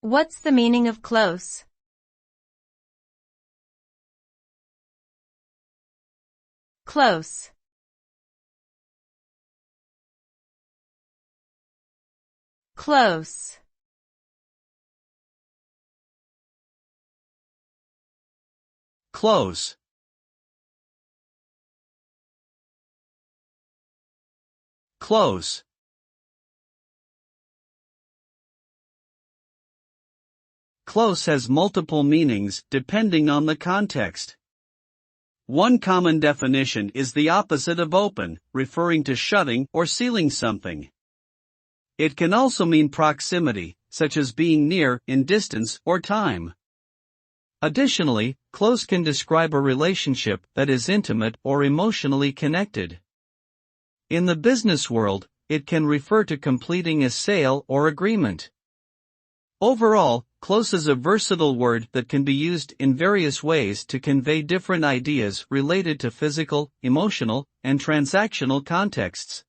What's the meaning of close? Close. Close. Close. Close. Close has multiple meanings depending on the context. One common definition is the opposite of open, referring to shutting or sealing something. It can also mean proximity, such as being near in distance or time. Additionally, close can describe a relationship that is intimate or emotionally connected. In the business world, it can refer to completing a sale or agreement. Overall, close is a versatile word that can be used in various ways to convey different ideas related to physical, emotional, and transactional contexts.